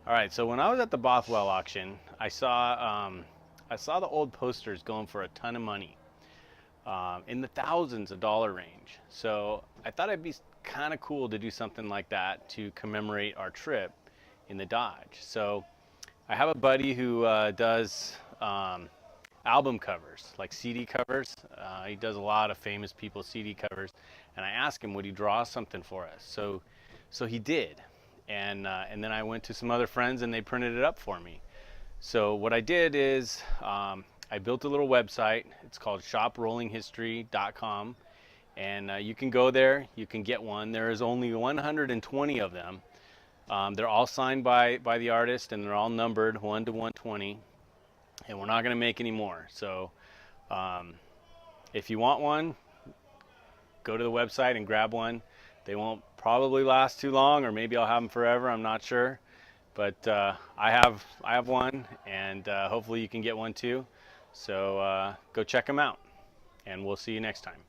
All right, so when I was at the Bothwell auction, I saw the old posters going for a ton of money, in the thousands of dollar range. So I thought it'd be kind of cool to do something like that to commemorate our trip in the Dodge. So I have a buddy who does album covers, like CD covers. He does a lot of famous people's CD covers, and I asked him would he draw something for us. So he did, and then I went to some other friends and they printed it up for me. So what I did is I built a little website. It's called shoprollinghistory.com, and you can go there. You can get one. There is only 120 of them. They're all signed by the artist, and they're all numbered 1 to 120. And we're not going to make any more. So if you want one, go to the website and grab one. They won't probably last too long, or maybe I'll have them forever. I'm not sure. But I have one, and hopefully you can get one too. So go check them out, and we'll see you next time.